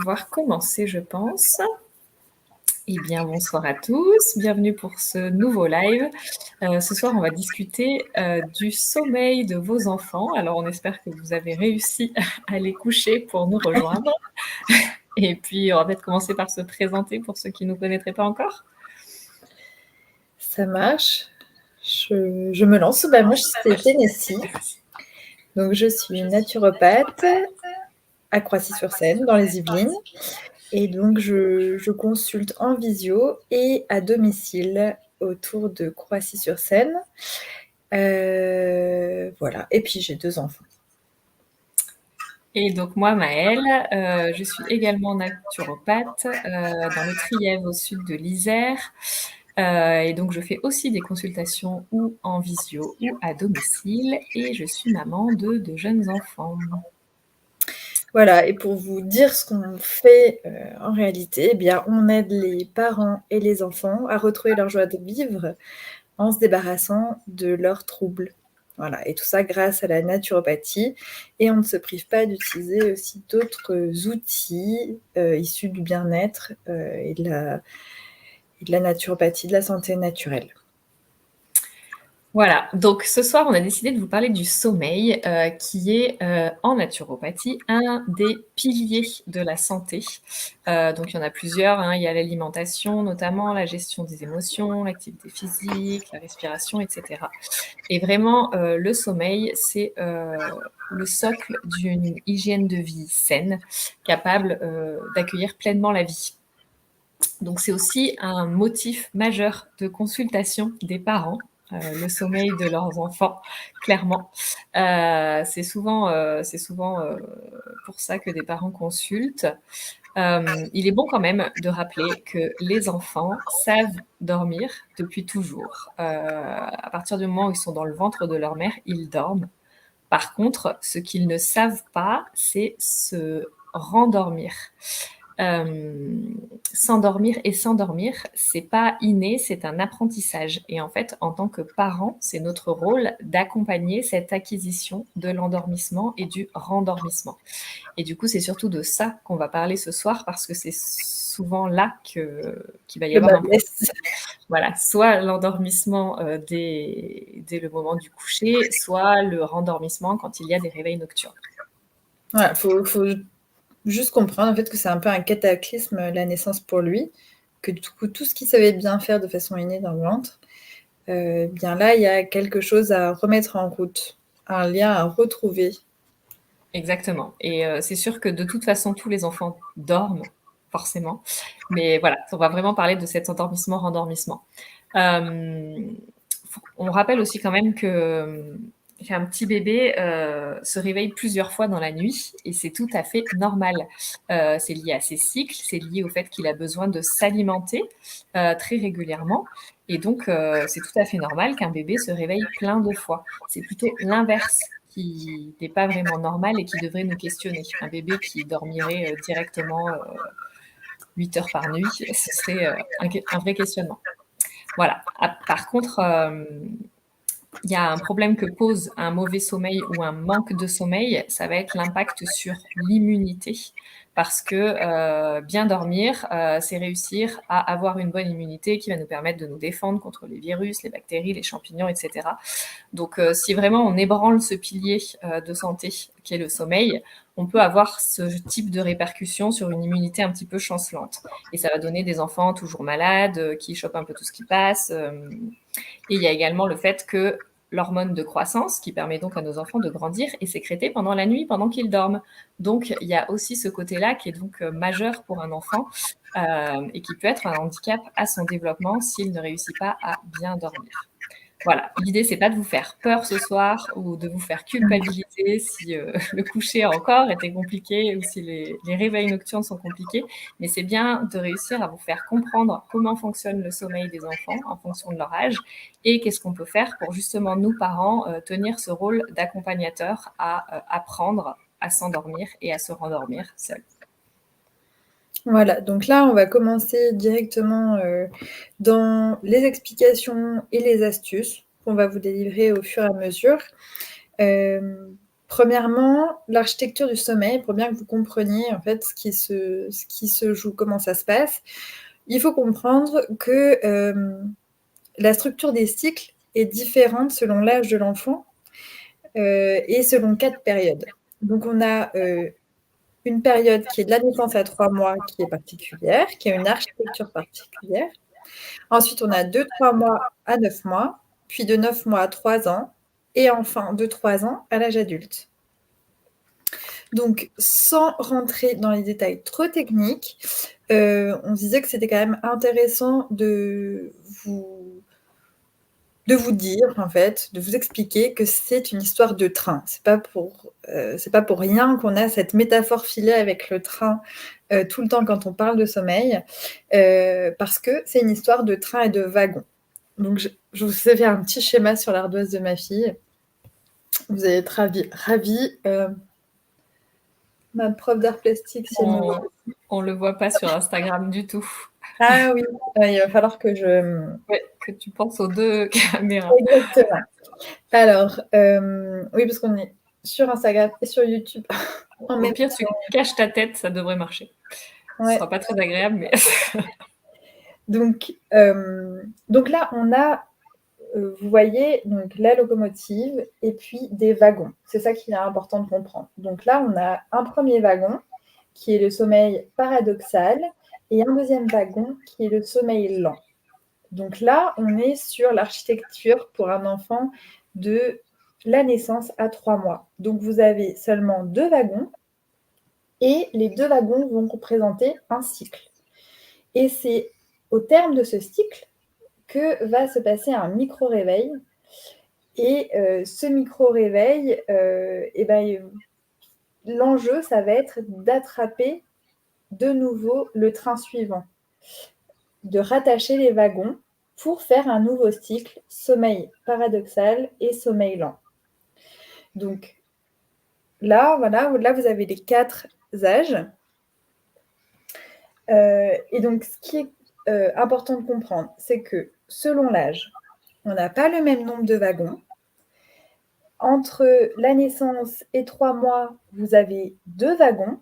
pouvoir commencer, je pense. Eh bien, bonsoir à tous, bienvenue pour ce nouveau live. Ce soir, on va discuter du sommeil de vos enfants. Alors, on espère que vous avez réussi à les coucher pour nous rejoindre. Et puis, on va peut-être commencer par se présenter pour ceux qui ne nous connaîtraient pas encore. Ça marche. Je me lance. Moi, c'est Tennessee. Donc, je suis naturopathe à Croissy-sur-Seine, dans les Yvelines. Et donc, je consulte en visio et à domicile autour de Croissy-sur-Seine. Voilà. Et puis, j'ai 2 enfants. Et donc moi, Maëlle, je suis également naturopathe dans le Trièves au sud de l'Isère. Et donc je fais aussi des consultations ou en visio ou à domicile. Et je suis maman de 2 jeunes enfants. Voilà, et pour vous dire ce qu'on fait en réalité, eh bien, on aide les parents et les enfants à retrouver leur joie de vivre en se débarrassant de leurs troubles. Voilà, et tout ça grâce à la naturopathie. Et on ne se prive pas d'utiliser aussi d'autres outils issus du bien-être et de la naturopathie, de la santé naturelle. Voilà, donc ce soir, on a décidé de vous parler du sommeil, qui est en naturopathie un des piliers de la santé. Donc il y en a plusieurs, hein. Il y a l'alimentation notamment, la gestion des émotions, l'activité physique, la respiration, etc. Et vraiment, le sommeil, c'est le socle d'une hygiène de vie saine, capable d'accueillir pleinement la vie. Donc c'est aussi un motif majeur de consultation des parents, le sommeil de leurs enfants, clairement. C'est souvent pour ça que des parents consultent. Il est bon quand même de rappeler que les enfants savent dormir depuis toujours. À partir du moment où ils sont dans le ventre de leur mère, ils dorment. Par contre, ce qu'ils ne savent pas, c'est se rendormir. S'endormir et s'endormir, c'est pas inné, c'est un apprentissage. Et en fait, en tant que parent, c'est notre rôle d'accompagner cette acquisition de l'endormissement et du rendormissement. Et du coup, c'est surtout de ça qu'on va parler ce soir parce que c'est souvent là qu'il va y avoir un problème. Voilà, soit l'endormissement dès le moment du coucher, soit le rendormissement quand il y a des réveils nocturnes. Voilà, faut juste comprendre en fait que c'est un peu un cataclysme la naissance pour lui, que du coup tout ce qu'il savait bien faire de façon innée dans le ventre, bien là il y a quelque chose à remettre en route, un lien à retrouver. Exactement. Et c'est sûr que de toute façon tous les enfants dorment forcément, mais voilà, on va vraiment parler de cet endormissement-rendormissement. On rappelle aussi quand même qu'un petit bébé se réveille plusieurs fois dans la nuit et c'est tout à fait normal. C'est lié à ses cycles, c'est lié au fait qu'il a besoin de s'alimenter très régulièrement et donc c'est tout à fait normal qu'un bébé se réveille plein de fois. C'est plutôt l'inverse qui n'est pas vraiment normal et qui devrait nous questionner. Un bébé qui dormirait directement 8 heures par nuit, ce serait un vrai questionnement. Voilà. Par contre, il y a un problème que pose un mauvais sommeil ou un manque de sommeil, ça va être l'impact sur l'immunité. Parce que bien dormir, c'est réussir à avoir une bonne immunité qui va nous permettre de nous défendre contre les virus, les bactéries, les champignons, etc. Donc, si vraiment on ébranle ce pilier de santé qui est le sommeil, on peut avoir ce type de répercussions sur une immunité un petit peu chancelante. Et ça va donner des enfants toujours malades, qui chopent un peu tout ce qui passe. Et il y a également le fait que l'hormone de croissance, qui permet donc à nos enfants de grandir, est sécrétée pendant la nuit, pendant qu'ils dorment. Donc, il y a aussi ce côté-là qui est donc majeur pour un enfant et qui peut être un handicap à son développement s'il ne réussit pas à bien dormir. Voilà, l'idée, c'est pas de vous faire peur ce soir ou de vous faire culpabiliser si le coucher encore était compliqué ou si les réveils nocturnes sont compliqués, mais c'est bien de réussir à vous faire comprendre comment fonctionne le sommeil des enfants en fonction de leur âge et qu'est-ce qu'on peut faire pour justement nous, parents, tenir ce rôle d'accompagnateur à apprendre à s'endormir et à se rendormir seuls. Voilà, donc là on va commencer directement dans les explications et les astuces qu'on va vous délivrer au fur et à mesure. Premièrement, l'architecture du sommeil, pour bien que vous compreniez en fait ce qui se joue, comment ça se passe, il faut comprendre que la structure des cycles est différente selon l'âge de l'enfant et selon 4 périodes. Donc on a une période qui est de la naissance à 3 mois qui est particulière, qui a une architecture particulière. Ensuite, on a de 3 mois à 9 mois, puis de 9 mois à 3 ans, et enfin de 3 ans à l'âge adulte. Donc, sans rentrer dans les détails trop techniques, on se disait que c'était quand même intéressant de vous dire, en fait, de vous expliquer que c'est une histoire de train. C'est pas pour rien qu'on a cette métaphore filée avec le train tout le temps quand on parle de sommeil, parce que c'est une histoire de train et de wagon. Donc, je vous ai fait un petit schéma sur l'ardoise de ma fille. Vous allez être ravis. Ma prof d'art plastique, si elle me voit. On le voit pas sur Instagram du tout. Ah oui, il va falloir que je... Ouais, que tu penses aux 2 caméras. Exactement. Alors, oui, parce qu'on est sur Instagram et sur YouTube en Au même pire, tu caches ta tête, ça devrait marcher. Ce Ouais. sera pas très agréable, mais Donc là, on a, vous voyez, donc la locomotive et puis des wagons. C'est ça qu'il est important de comprendre. Donc là, on a un premier wagon qui est le sommeil paradoxal et un deuxième wagon qui est le sommeil lent. Donc là, on est sur l'architecture pour un enfant de la naissance à 3 mois. Donc vous avez seulement 2 wagons et les 2 wagons vont représenter un cycle. Et c'est au terme de ce cycle que va se passer un micro-réveil. Et ce micro-réveil, l'enjeu, ça va être d'attraper de nouveau le train suivant, de rattacher les wagons pour faire un nouveau cycle, sommeil paradoxal et sommeil lent. Donc là, voilà, là vous avez les 4 âges. Et donc, ce qui est important de comprendre, c'est que selon l'âge, on n'a pas le même nombre de wagons. Entre la naissance et 3 mois, vous avez 2 wagons.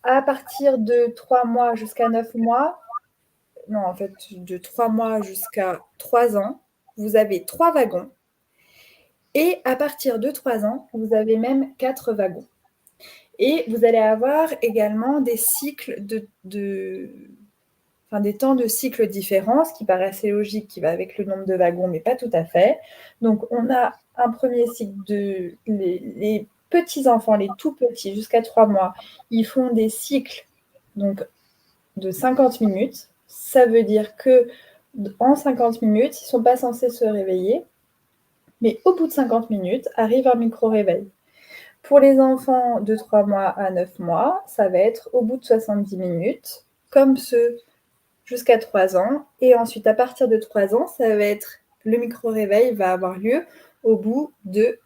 À partir de 3 mois jusqu'à 9 mois, non, en fait, de 3 mois jusqu'à 3 ans, vous avez 3 wagons. Et à partir de 3 ans, vous avez même 4 wagons. Et vous allez avoir également des cycles des temps de cycle différents, ce qui paraît assez logique, qui va avec le nombre de wagons, mais pas tout à fait. Donc, on a un premier cycle les petits-enfants, les tout petits, jusqu'à 3 mois, ils font des cycles donc, de 50 minutes. Ça veut dire qu'en 50 minutes, ils ne sont pas censés se réveiller, mais au bout de 50 minutes, arrive un micro-réveil. Pour les enfants de 3 mois à 9 mois, ça va être au bout de 70 minutes, comme ceux jusqu'à 3 ans. Et ensuite, à partir de 3 ans, ça va être le micro-réveil va avoir lieu au bout de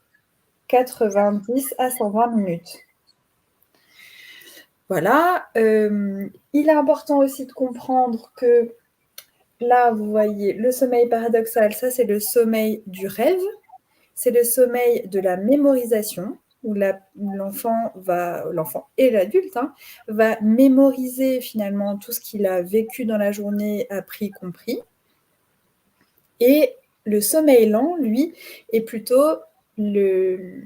90 à 120 minutes. Voilà. Il est important aussi de comprendre que là, vous voyez, le sommeil paradoxal, ça c'est le sommeil du rêve. C'est le sommeil de la mémorisation, où l'enfant et l'adulte va mémoriser finalement tout ce qu'il a vécu dans la journée, appris, compris. Et le sommeil lent, lui, est plutôt le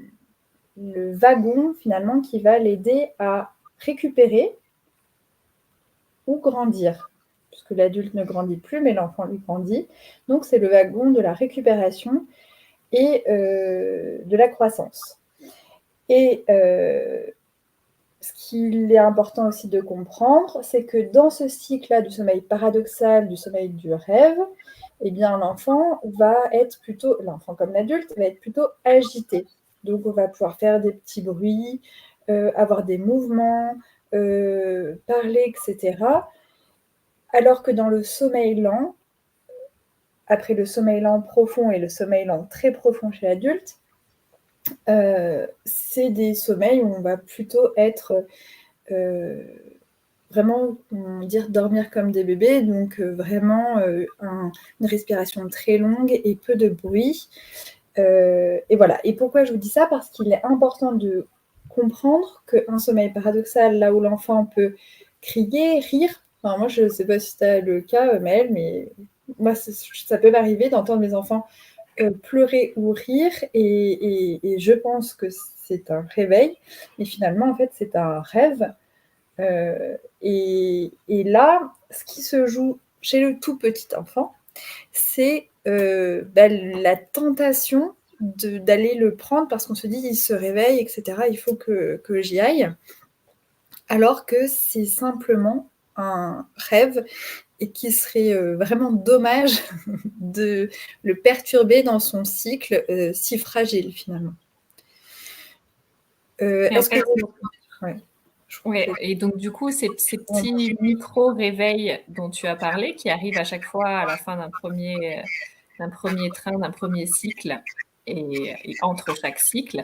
wagon finalement qui va l'aider à récupérer ou grandir, puisque l'adulte ne grandit plus, mais l'enfant lui grandit. Donc c'est le wagon de la récupération et de la croissance. Et ce qu'il est important aussi de comprendre, c'est que dans ce cycle-là du sommeil paradoxal, du sommeil du rêve, eh bien l'enfant comme l'adulte, va être plutôt agité. Donc on va pouvoir faire des petits bruits, avoir des mouvements, parler, etc. Alors que dans le sommeil lent, après le sommeil lent profond et le sommeil lent très profond chez l'adulte, c'est des sommeils où on va plutôt être vraiment, on va dire, dormir comme des bébés, donc vraiment une respiration très longue et peu de bruit. Et voilà. Et pourquoi je vous dis ça? Parce qu'il est important de comprendre qu'un sommeil paradoxal, là où l'enfant peut crier, rire, enfin, moi je ne sais pas si c'est le cas, Maëlle, mais moi ça peut m'arriver d'entendre mes enfants pleurer ou rire, et je pense que c'est un réveil, mais finalement en fait c'est un rêve. Et là, ce qui se joue chez le tout petit enfant, c'est la tentation d'aller le prendre parce qu'on se dit il se réveille, etc. Il faut que j'y aille, alors que c'est simplement un rêve et qu'il serait vraiment dommage de le perturber dans son cycle si fragile finalement. Est-ce que vous... Ouais. Ouais, et donc du coup, ces petits micro-réveils dont tu as parlé, qui arrivent à chaque fois à la fin d'un premier train, d'un premier cycle, et entre chaque cycle,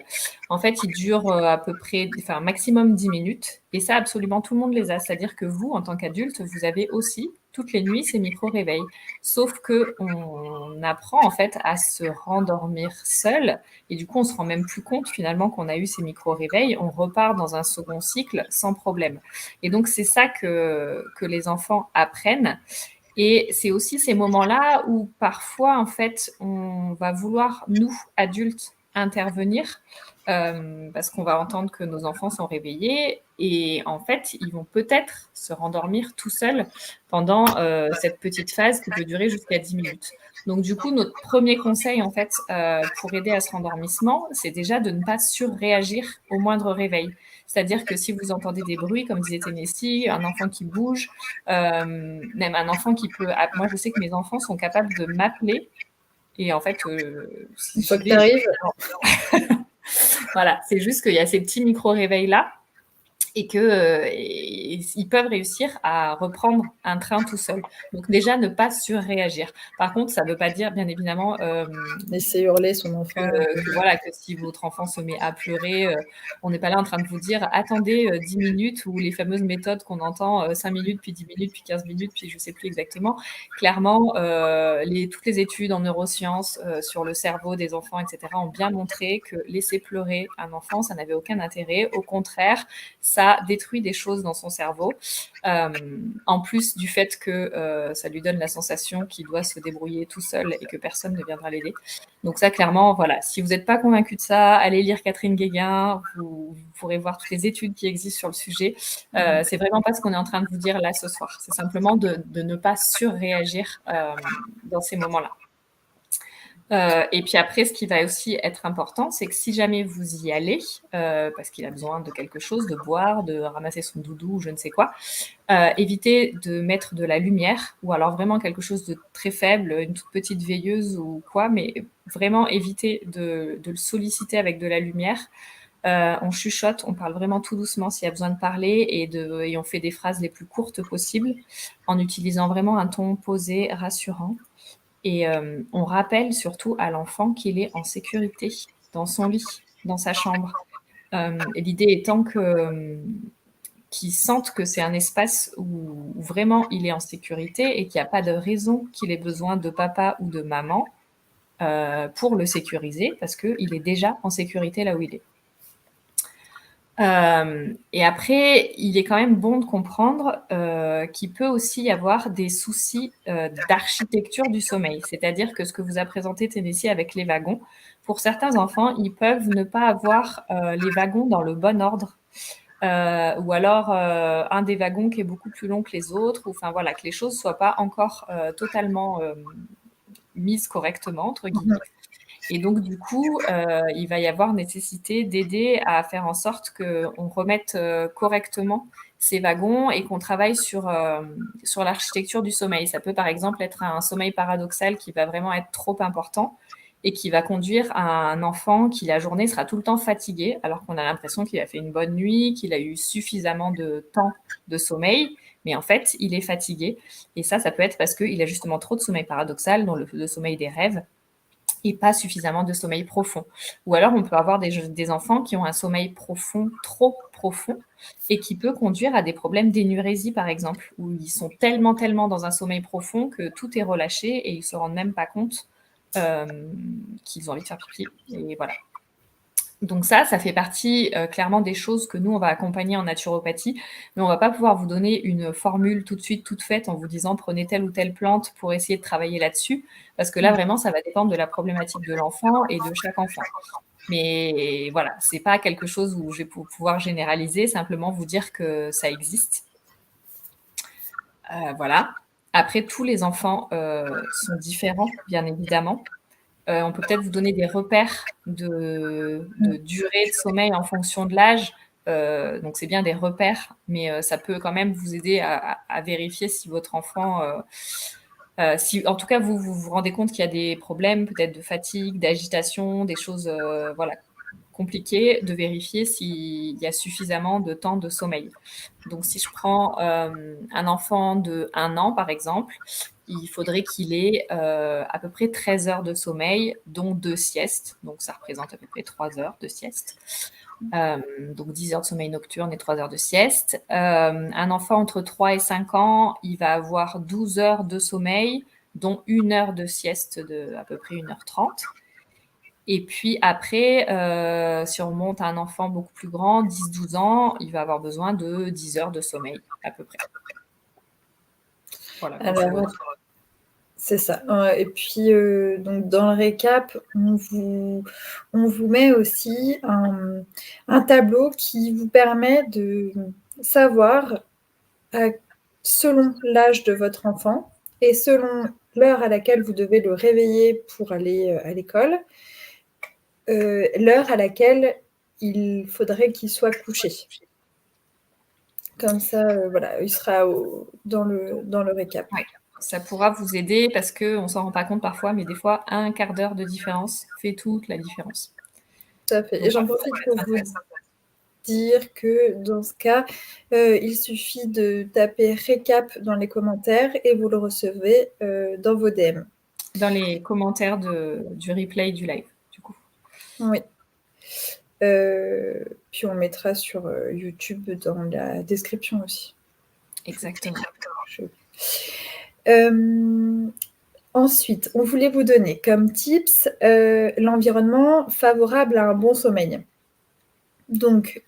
en fait, ils durent à peu près, enfin, maximum 10 minutes. Et ça, absolument tout le monde les a. C'est-à-dire que vous, en tant qu'adulte, vous avez aussi toutes les nuits ces micro-réveils. Sauf que on apprend en fait à se rendormir seul. Et du coup, on se rend même plus compte finalement qu'on a eu ces micro-réveils. On repart dans un second cycle sans problème. Et donc, c'est ça que les enfants apprennent. Et c'est aussi ces moments-là où parfois, en fait, on va vouloir, nous, adultes, intervenir parce qu'on va entendre que nos enfants sont réveillés et en fait, ils vont peut-être se rendormir tout seuls pendant cette petite phase qui peut durer jusqu'à 10 minutes. Donc, du coup, notre premier conseil, en fait, pour aider à ce rendormissement, c'est déjà de ne pas surréagir au moindre réveil. C'est-à-dire que si vous entendez des bruits, comme disait Tennessee, un enfant qui bouge, même un enfant qui peut... Moi, je sais que mes enfants sont capables de m'appeler. Et en fait, une fois que tu arrives... voilà, c'est juste qu'il y a ces petits micro-réveils-là et qu'ils peuvent réussir à reprendre un train tout seul. Donc déjà, ne pas surréagir. Par contre, ça ne veut pas dire, bien évidemment, laisser hurler son enfant. Voilà, que si votre enfant se met à pleurer, on n'est pas là en train de vous dire attendez 10 minutes ou les fameuses méthodes qu'on entend 5 minutes, puis 10 minutes, puis 15 minutes, puis je ne sais plus exactement. Clairement, toutes les études en neurosciences sur le cerveau des enfants, etc., ont bien montré que laisser pleurer un enfant, ça n'avait aucun intérêt. Au contraire, ça détruit des choses dans son cerveau. En plus du fait que ça lui donne la sensation qu'il doit se débrouiller tout seul et que personne ne viendra l'aider. Donc ça, clairement, voilà, si vous n'êtes pas convaincu de ça, allez lire Catherine Guéguin, vous pourrez voir toutes les études qui existent sur le sujet. C'est vraiment pas ce qu'on est en train de vous dire là ce soir. C'est simplement de ne pas surréagir dans ces moments-là. Et puis après, ce qui va aussi être important, c'est que si jamais vous y allez, parce qu'il a besoin de quelque chose, de boire, de ramasser son doudou ou je ne sais quoi, évitez de mettre de la lumière ou alors vraiment quelque chose de très faible, une toute petite veilleuse ou quoi, mais vraiment évitez de le solliciter avec de la lumière. On chuchote, on parle vraiment tout doucement s'il y a besoin de parler et on fait des phrases les plus courtes possibles en utilisant vraiment un ton posé, rassurant. Et on rappelle surtout à l'enfant qu'il est en sécurité dans son lit, dans sa chambre. Et l'idée étant qu'il sente que c'est un espace où vraiment il est en sécurité et qu'il n'y a pas de raison qu'il ait besoin de papa ou de maman pour le sécuriser parce qu'il est déjà en sécurité là où il est. Et après, il est quand même bon de comprendre qu'il peut aussi y avoir des soucis d'architecture du sommeil. C'est-à-dire que ce que vous a présenté Tennessee avec les wagons, pour certains enfants, ils peuvent ne pas avoir les wagons dans le bon ordre. Ou alors un des wagons qui est beaucoup plus long que les autres, ou enfin voilà, que les choses soient pas encore totalement mises correctement, entre guillemets. Et donc, du coup, il va y avoir nécessité d'aider à faire en sorte qu'on remette correctement ces wagons et qu'on travaille sur l'architecture du sommeil. Ça peut, par exemple, être un sommeil paradoxal qui va vraiment être trop important et qui va conduire à un enfant qui, la journée, sera tout le temps fatigué, alors qu'on a l'impression qu'il a fait une bonne nuit, qu'il a eu suffisamment de temps de sommeil, mais en fait, il est fatigué. Et ça peut être parce qu'il a justement trop de sommeil paradoxal, dont le sommeil des rêves, et pas suffisamment de sommeil profond. Ou alors, on peut avoir des enfants qui ont un sommeil profond, trop profond, et qui peut conduire à des problèmes d'énurésie, par exemple, où ils sont tellement dans un sommeil profond que tout est relâché et ils ne se rendent même pas compte qu'ils ont envie de faire pipi et voilà. Donc ça fait partie, clairement des choses que nous, on va accompagner en naturopathie, mais on va pas pouvoir vous donner une formule tout de suite toute faite en vous disant: «Prenez telle ou telle plante pour essayer de travailler là-dessus», parce que là, vraiment, ça va dépendre de la problématique de l'enfant et de chaque enfant. Mais voilà, c'est pas quelque chose où je vais pouvoir généraliser, simplement vous dire que ça existe. Voilà. Après, tous les enfants, sont différents, bien évidemment. On peut peut-être vous donner des repères de durée de sommeil en fonction de l'âge. Donc c'est bien des repères, mais ça peut quand même vous aider à vérifier si votre enfant, si en tout cas vous rendez compte qu'il y a des problèmes peut-être de fatigue, d'agitation, des choses, voilà, compliquées, de vérifier s'il y a suffisamment de temps de sommeil. Donc si je prends, un enfant de 1 an par exemple, il faudrait qu'il ait, à peu près 13 heures de sommeil, dont 2 siestes, donc ça représente à peu près 3 heures de sieste. Donc 10 heures de sommeil nocturne et 3 heures de sieste. Un enfant entre 3 et 5 ans, il va avoir 12 heures de sommeil, dont 1 heure de sieste de à peu près 1h30. Et puis après, si on remonte à un enfant beaucoup plus grand, 10-12 ans, il va avoir besoin de 10 heures de sommeil à peu près. Voilà, grosso modo. Alors, c'est ça. Et puis, donc dans le récap, on vous met aussi un tableau qui vous permet de savoir, selon l'âge de votre enfant et selon l'heure à laquelle vous devez le réveiller pour aller, à l'école, l'heure à laquelle il faudrait qu'il soit couché. Comme ça, voilà, il sera dans le récap. Ouais, ça pourra vous aider parce qu'on s'en rend pas compte parfois, mais des fois, un quart d'heure de différence fait toute la différence. Tout à fait. Et Donc j'en voilà, ça profite peut être pour vous intéressant. dire que dans ce cas, il suffit de taper récap dans les commentaires et vous le recevez dans vos DM. Dans les commentaires du replay du live, du coup. Oui. Puis on mettra sur YouTube dans la description aussi. Exactement. Ensuite, on voulait vous donner comme tips l'environnement favorable à un bon sommeil. Donc,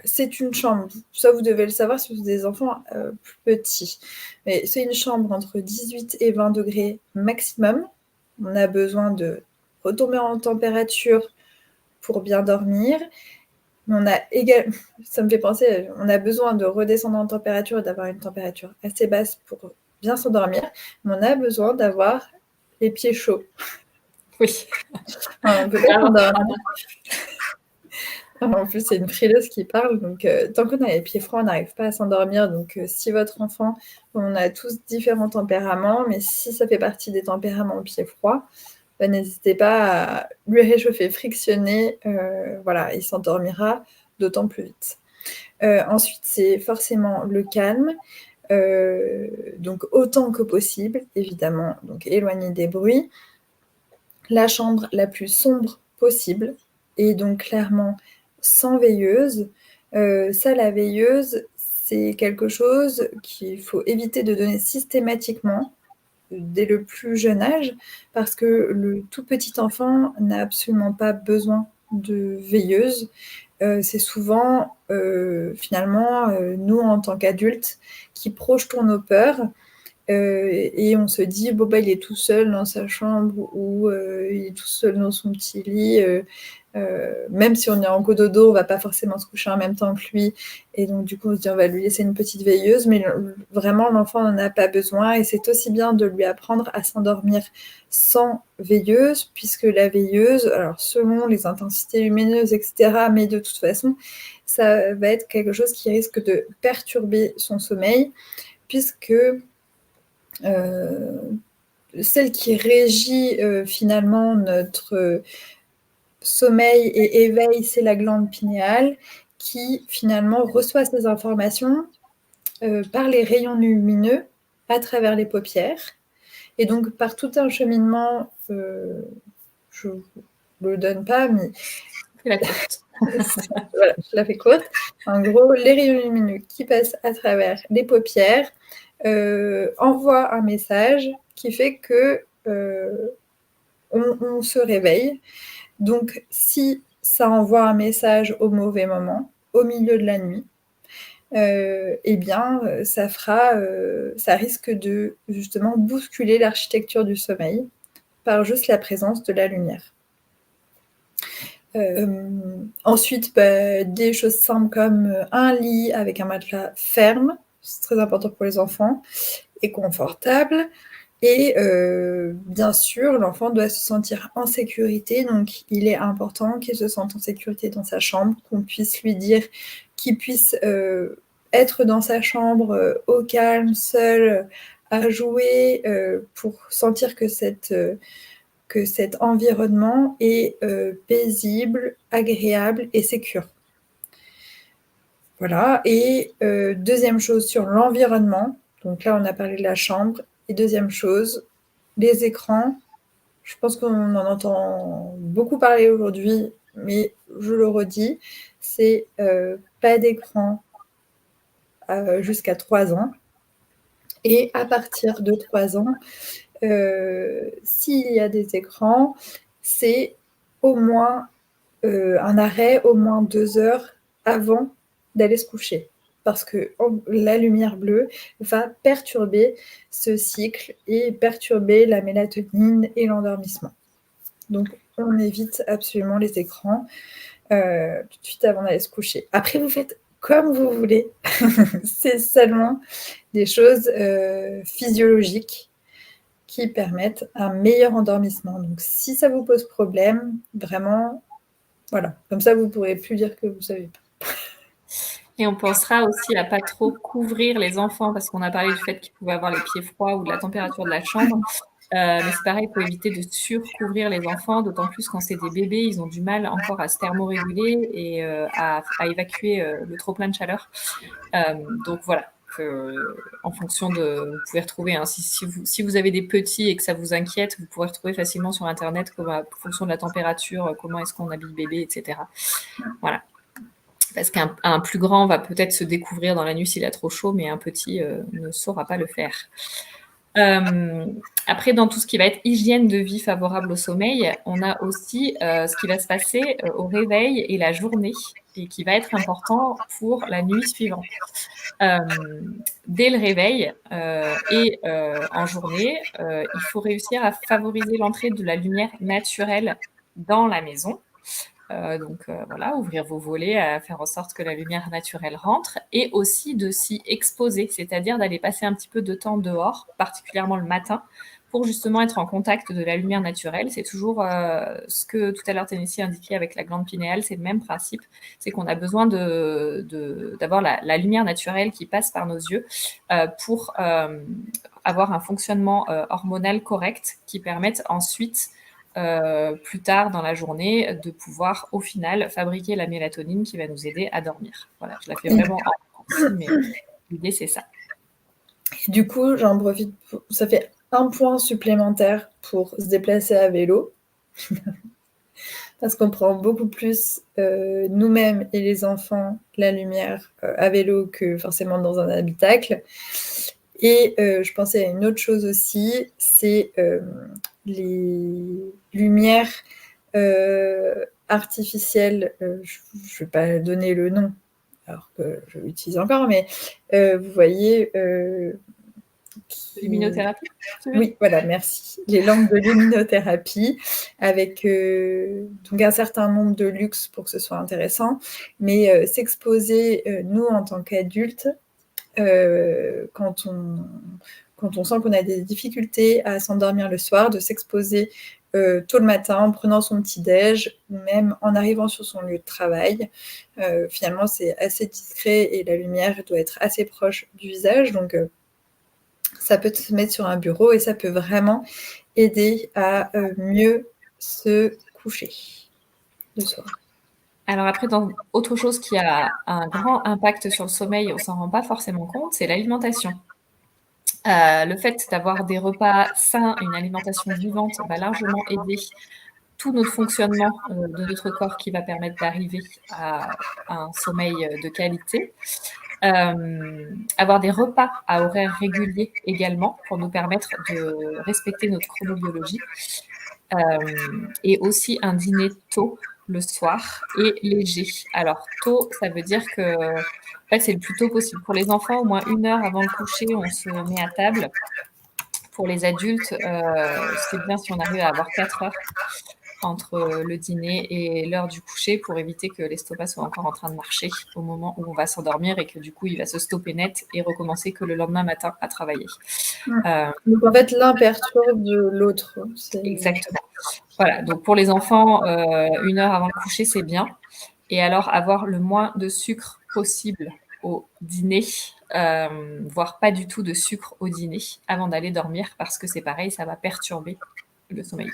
c'est une chambre, ça vous devez le savoir si vous avez des enfants plus petits, mais c'est une chambre entre 18 et 20 degrés maximum. On a besoin de retomber en température pour bien dormir. On a également, ça me fait penser, on a besoin de redescendre en température et d'avoir une température assez basse pour bien s'endormir, mais on a besoin d'avoir les pieds chauds. Oui. Enfin, on peut pas s'endormir. En plus, c'est une frileuse qui parle, donc tant qu'on a les pieds froids, on n'arrive pas à s'endormir. Donc, si votre enfant, on a tous différents tempéraments, mais si ça fait partie des tempéraments pieds froids, n'hésitez pas à lui réchauffer, frictionner, voilà, il s'endormira d'autant plus vite. Ensuite, c'est forcément le calme, donc autant que possible, évidemment, donc éloigner des bruits. La chambre la plus sombre possible et donc clairement sans veilleuse. Ça, la veilleuse, c'est quelque chose qu'il faut éviter de donner systématiquement dès le plus jeune âge parce que le tout petit enfant n'a absolument pas besoin de veilleuse. C'est souvent, finalement, nous, en tant qu'adultes, qui projetons nos peurs et on se dit bon bah il est tout seul dans sa chambre ou il est tout seul dans son petit lit, même si on est en cododo, on va pas forcément se coucher en même temps que lui et donc du coup on se dit on va lui laisser une petite veilleuse, mais vraiment l'enfant n'en a pas besoin et c'est aussi bien de lui apprendre à s'endormir sans veilleuse, puisque la veilleuse, alors selon les intensités lumineuses, etc., mais de toute façon ça va être quelque chose qui risque de perturber son sommeil, puisque celle qui régit finalement notre sommeil et éveil, c'est la glande pinéale qui finalement reçoit ces informations par les rayons lumineux à travers les paupières. Et donc par tout un cheminement, je ne vous le donne pas, mais Fais la courte. voilà, je la fais courte. En gros, les rayons lumineux qui passent à travers les paupières envoient un message qui fait que on se réveille. Donc, si ça envoie un message au mauvais moment, au milieu de la nuit, eh bien, ça risque de justement bousculer l'architecture du sommeil par juste la présence de la lumière. Ensuite, des choses simples comme un lit avec un matelas ferme, c'est très important pour les enfants, et confortable. Et bien sûr, l'enfant doit se sentir en sécurité, donc il est important qu'il se sente en sécurité dans sa chambre, qu'on puisse lui dire qu'il puisse être dans sa chambre au calme, seul, à jouer, pour sentir que cet environnement est paisible, agréable et sécure. Voilà. Et deuxième chose sur l'environnement, donc là on a parlé de la chambre, et deuxième chose, les écrans. Je pense qu'on en entend beaucoup parler aujourd'hui, mais je le redis, c'est pas d'écran jusqu'à 3 ans. Et à partir de 3 ans, s'il y a des écrans, c'est au moins un arrêt au moins 2 heures avant d'aller se coucher. Parce que la lumière bleue va perturber ce cycle et perturber la mélatonine et l'endormissement. Donc, on évite absolument les écrans tout de suite avant d'aller se coucher. Après, vous faites comme vous voulez. C'est seulement des choses physiologiques qui permettent un meilleur endormissement. Donc, si ça vous pose problème, vraiment, voilà. Comme ça, vous ne pourrez plus dire que vous ne savez pas. Et on pensera aussi à pas trop couvrir les enfants, parce qu'on a parlé du fait qu'ils pouvaient avoir les pieds froids ou de la température de la chambre. Mais c'est pareil, il faut éviter de surcouvrir les enfants, d'autant plus quand c'est des bébés, ils ont du mal encore à se thermoréguler et à évacuer le trop-plein de chaleur. Donc voilà, en fonction de... Vous pouvez retrouver, hein, si vous avez des petits et que ça vous inquiète, vous pourrez retrouver facilement sur Internet, en fonction de la température, comment est-ce qu'on habille bébé, etc. Voilà. Parce qu'un plus grand va peut-être se découvrir dans la nuit s'il a trop chaud, mais un petit ne saura pas le faire. Après, dans tout ce qui va être hygiène de vie favorable au sommeil, on a aussi ce qui va se passer au réveil et la journée, et qui va être important pour la nuit suivante. Dès le réveil et en journée, il faut réussir à favoriser l'entrée de la lumière naturelle dans la maison. Donc voilà, ouvrir vos volets, faire en sorte que la lumière naturelle rentre, et aussi de s'y exposer, c'est-à-dire d'aller passer un petit peu de temps dehors, particulièrement le matin, pour justement être en contact de la lumière naturelle. C'est toujours ce que tout à l'heure Tennessee indiquait avec la glande pinéale, c'est le même principe, c'est qu'on a besoin d'avoir la lumière naturelle qui passe par nos yeux pour avoir un fonctionnement hormonal correct qui permette ensuite plus tard dans la journée, de pouvoir au final fabriquer la mélatonine qui va nous aider à dormir. Voilà, je la fais vraiment en raccourci, mais l'idée c'est ça. Et du coup, j'en profite, ça fait un point supplémentaire pour se déplacer à vélo, parce qu'on prend beaucoup plus nous-mêmes et les enfants la lumière à vélo que forcément dans un habitacle. Et je pensais à une autre chose aussi, c'est les lumières artificielles, je ne vais pas donner le nom, alors que je l'utilise encore, mais vous voyez... Luminothérapie, oui, voilà, merci. Les lampes de luminothérapie avec donc un certain nombre de lux pour que ce soit intéressant, mais s'exposer, nous, en tant qu'adultes, quand on sent qu'on a des difficultés à s'endormir le soir, de s'exposer tôt le matin en prenant son petit-déj, ou même en arrivant sur son lieu de travail. Finalement, c'est assez discret et la lumière doit être assez proche du visage, donc ça peut se mettre sur un bureau et ça peut vraiment aider à mieux se coucher le soir. Alors après, autre chose qui a un grand impact sur le sommeil, on s'en rend pas forcément compte, c'est l'alimentation. Le fait d'avoir des repas sains, une alimentation vivante, va largement aider tout notre fonctionnement de notre corps, qui va permettre d'arriver à un sommeil de qualité. Avoir des repas à horaires réguliers également, pour nous permettre de respecter notre chronobiologie. et aussi un dîner tôt le soir et léger. Alors tôt, ça veut dire que en fait, c'est le plus tôt possible. Pour les enfants, au moins 1 heure avant le coucher, on se met à table. Pour les adultes, c'est bien si on arrive à avoir 4 heures entre le dîner et l'heure du coucher pour éviter que l'estomac soit encore en train de marcher au moment où on va s'endormir et que du coup, il va se stopper net et recommencer que le lendemain matin à travailler. Donc en fait, l'un perturbe l'autre. Exactement. Voilà, donc pour les enfants, 1 heure avant le coucher, c'est bien. Et alors, avoir le moins de sucre possible au dîner, voire pas du tout de sucre au dîner avant d'aller dormir, parce que c'est pareil, ça va perturber le sommeil.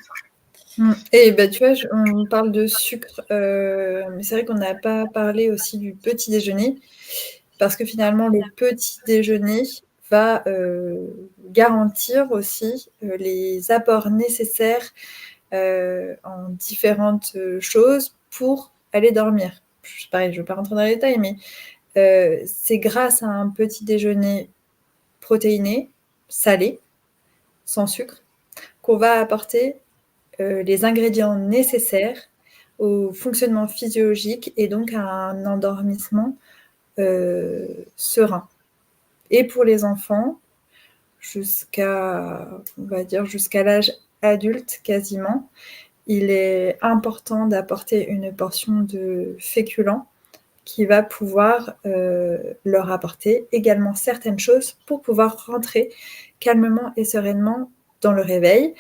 Et bah, tu vois, on parle de sucre, mais c'est vrai qu'on n'a pas parlé aussi du petit déjeuner, parce que finalement, le petit déjeuner va garantir aussi les apports nécessaires en différentes choses pour aller dormir. Pareil, je ne vais pas rentrer dans les détails, mais c'est grâce à un petit déjeuner protéiné, salé, sans sucre, qu'on va apporter les ingrédients nécessaires au fonctionnement physiologique et donc à un endormissement serein. Et pour les enfants, jusqu'à l'âge adulte quasiment, il est important d'apporter une portion de féculents qui va pouvoir leur apporter également certaines choses pour pouvoir rentrer calmement et sereinement dans le réveil.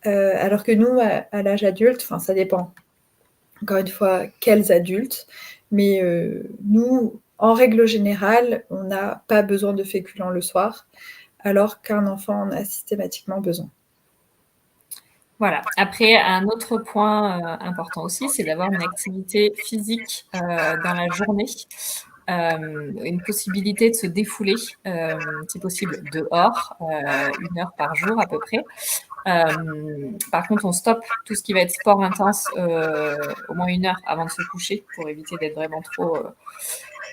Alors que nous, à l'âge adulte, ça dépend, encore une fois, quels adultes, mais nous, en règle générale, on n'a pas besoin de féculents le soir, alors qu'un enfant en a systématiquement besoin. Voilà. Après, un autre point important aussi, c'est d'avoir une activité physique dans la journée. Une possibilité de se défouler, si possible, dehors, 1 heure par jour à peu près. Par contre, on stoppe tout ce qui va être sport intense au moins 1 heure avant de se coucher pour éviter d'être vraiment trop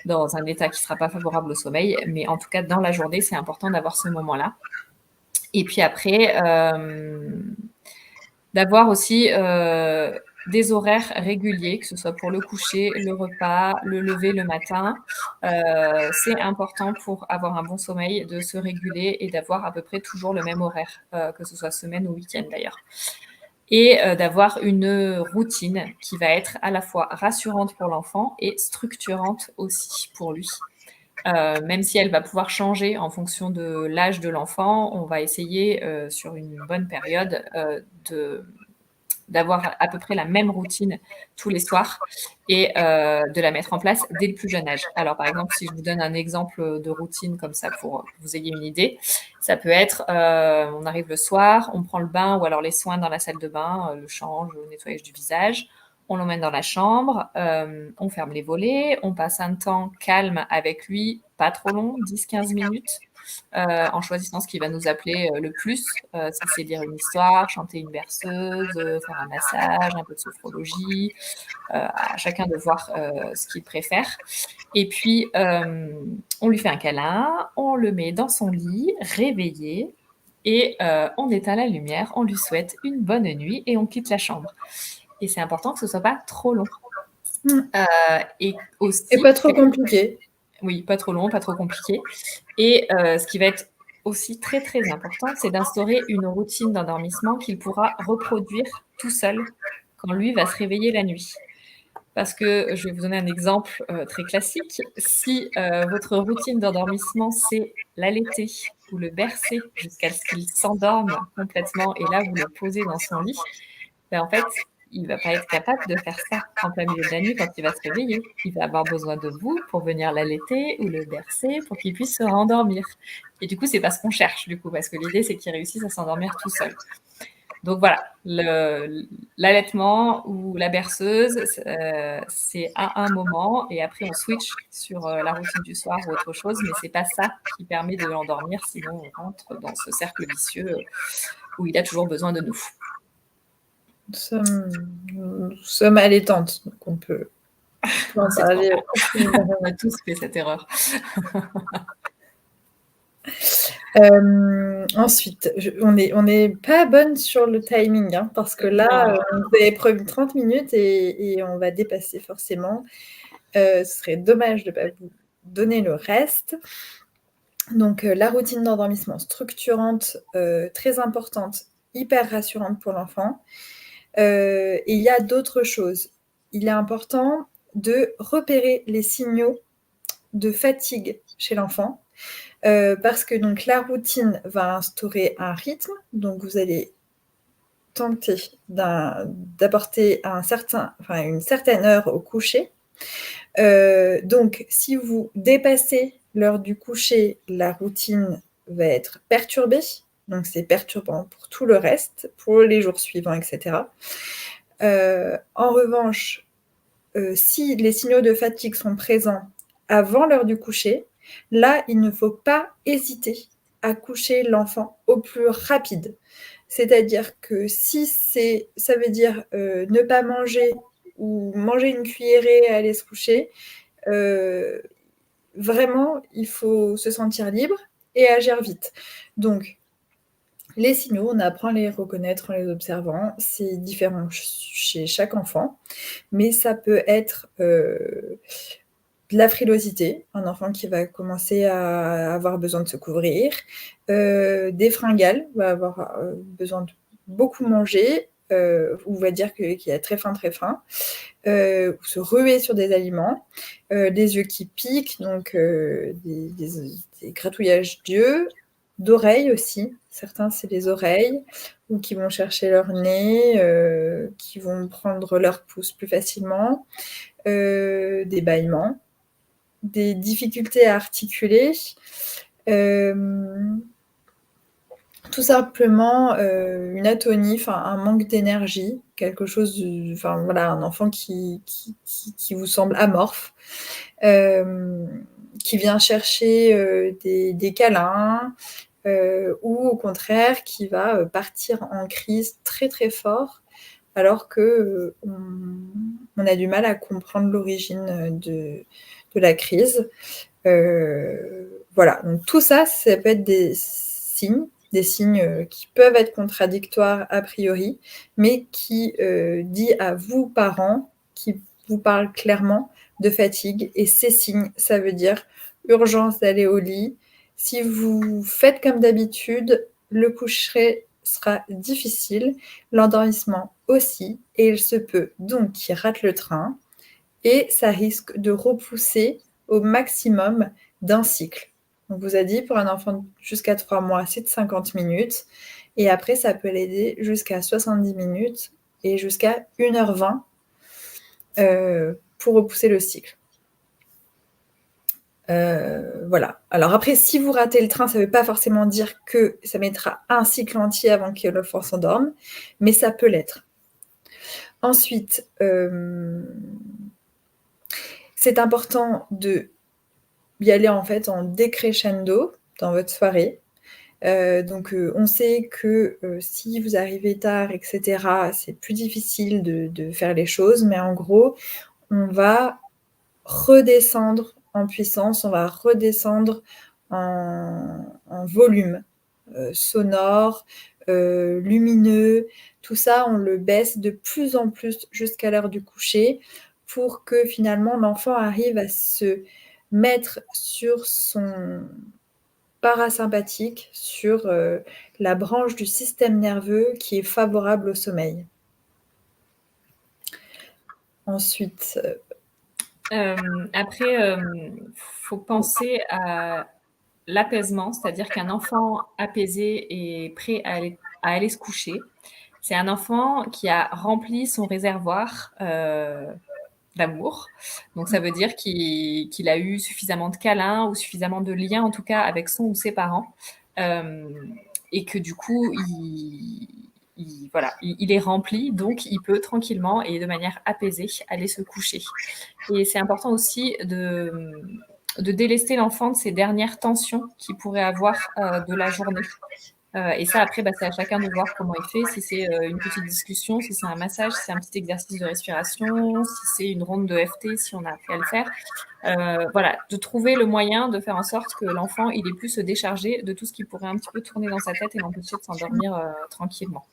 dans un état qui ne sera pas favorable au sommeil. Mais en tout cas, dans la journée, c'est important d'avoir ce moment-là. Et puis après, d'avoir aussi des horaires réguliers, que ce soit pour le coucher, le repas, le lever le matin. C'est important pour avoir un bon sommeil de se réguler et d'avoir à peu près toujours le même horaire, que ce soit semaine ou week-end d'ailleurs. Et d'avoir une routine qui va être à la fois rassurante pour l'enfant et structurante aussi pour lui. Même si elle va pouvoir changer en fonction de l'âge de l'enfant, on va essayer sur une bonne période d'avoir à peu près la même routine tous les soirs et de la mettre en place dès le plus jeune âge. Alors par exemple, si je vous donne un exemple de routine comme ça pour que vous ayez une idée, ça peut être on arrive le soir, on prend le bain ou alors les soins dans la salle de bain, le change, le nettoyage du visage, on l'emmène dans la chambre, on ferme les volets, on passe un temps calme avec lui, pas trop long, 10-15 minutes, en choisissant ce qui va nous appeler le plus. Si c'est lire une histoire, chanter une berceuse, faire un massage, un peu de sophrologie, à chacun de voir ce qu'il préfère. Et puis, on lui fait un câlin, on le met dans son lit, réveillé, et on éteint la lumière, on lui souhaite une bonne nuit et on quitte la chambre. Et c'est important que ce ne soit pas trop long. Et aussi, et pas trop compliqué. Oui, pas trop long, pas trop compliqué. Et ce qui va être aussi très très important, c'est d'instaurer une routine d'endormissement qu'il pourra reproduire tout seul quand lui va se réveiller la nuit. Parce que je vais vous donner un exemple très classique. Si votre routine d'endormissement, c'est l'allaiter ou le bercer jusqu'à ce qu'il s'endorme complètement et là, vous le posez dans son lit, en fait, il ne va pas être capable de faire ça en plein milieu de la nuit quand il va se réveiller. Il va avoir besoin de vous pour venir l'allaiter ou le bercer pour qu'il puisse se rendormir. Et du coup, c'est pas ce qu'on cherche, du coup, parce que l'idée, c'est qu'il réussisse à s'endormir tout seul. Donc voilà, l'allaitement ou la berceuse, c'est à un moment, et après on switch sur la routine du soir ou autre chose, mais c'est pas ça qui permet de l'endormir, sinon on rentre dans ce cercle vicieux où il a toujours besoin de nous. Nous sommes allaitantes, donc on peut en parler. On a tous fait cette erreur. Ensuite, on n'est pas bonne sur le timing, hein, parce que là, Non. vous avez prévu 30 minutes et on va dépasser forcément. Ce serait dommage de ne pas vous donner le reste. Donc, la routine d'endormissement structurante, très importante, hyper rassurante pour l'enfant. Et il y a d'autres choses. Il est important de repérer les signaux de fatigue chez l'enfant, parce que donc la routine va instaurer un rythme, donc vous allez tenter d'apporter une certaine heure au coucher. Donc, si vous dépassez l'heure du coucher, la routine va être perturbée. Donc, c'est perturbant pour tout le reste, pour les jours suivants, etc. En revanche, si les signaux de fatigue sont présents avant l'heure du coucher, là, il ne faut pas hésiter à coucher l'enfant au plus rapide. C'est-à-dire que si ça veut dire ne pas manger ou manger une cuillerée et aller se coucher, vraiment, il faut se sentir libre et agir vite. Donc, les signaux, on apprend à les reconnaître en les observant. C'est différent chez chaque enfant, mais ça peut être de la frilosité, un enfant qui va commencer à avoir besoin de se couvrir, des fringales, va avoir besoin de beaucoup manger, ou va dire qu'il a très faim, ou se ruer sur des aliments, des yeux qui piquent, donc des gratouillages d'yeux, d'oreilles aussi. Certains, c'est les oreilles, ou qui vont chercher leur nez, qui vont prendre leur pouce plus facilement, des bâillements, des difficultés à articuler, tout simplement une atonie, un manque d'énergie, quelque chose, voilà, un enfant qui vous semble amorphe, qui vient chercher des câlins, ou au contraire qui va partir en crise très très fort, alors que on a du mal à comprendre l'origine de la crise. Voilà, donc tout ça, ça peut être des signes qui peuvent être contradictoires a priori, mais qui dit à vous, parents, qui vous parlent clairement de fatigue. Et ces signes, ça veut dire urgence d'aller au lit. Si vous faites comme d'habitude, le coucher sera difficile, l'endormissement aussi, et il se peut donc qu'il rate le train, et ça risque de repousser au maximum d'un cycle. On vous a dit, pour un enfant jusqu'à 3 mois, c'est de 50 minutes. Et après, ça peut l'aider jusqu'à 70 minutes et jusqu'à 1h20 pour repousser le cycle. Voilà. Alors après, si vous ratez le train, ça ne veut pas forcément dire que ça mettra un cycle entier avant que l'enfant s'endorme, mais ça peut l'être. Ensuite, c'est important de y aller en fait en décrescendo dans votre soirée. Donc, on sait que si vous arrivez tard, etc., c'est plus difficile de faire les choses, mais en gros, on va redescendre en puissance, on va redescendre en volume sonore, lumineux, tout ça, on le baisse de plus en plus jusqu'à l'heure du coucher pour que finalement l'enfant arrive à se mettre sur son parasympathique, sur la branche du système nerveux qui est favorable au sommeil. Ensuite, Après, faut penser à l'apaisement, c'est-à-dire qu'un enfant apaisé et prêt à aller se coucher, c'est un enfant qui a rempli son réservoir d'amour. Donc ça veut dire qu'il a eu suffisamment de câlins ou suffisamment de liens, en tout cas, avec son ou ses parents. Et que du coup, voilà, il est rempli, donc il peut tranquillement et de manière apaisée aller se coucher. Et c'est important aussi de délester l'enfant de ces dernières tensions qu'il pourrait avoir de la journée. Et ça, après, c'est à chacun de voir comment il fait. Si c'est une petite discussion, si c'est un massage, si c'est un petit exercice de respiration, si c'est une ronde de FT, si on a appris à le faire. Voilà, de trouver le moyen de faire en sorte que l'enfant, il ait pu se décharger de tout ce qui pourrait un petit peu tourner dans sa tête et l'empêcher de s'endormir tranquillement.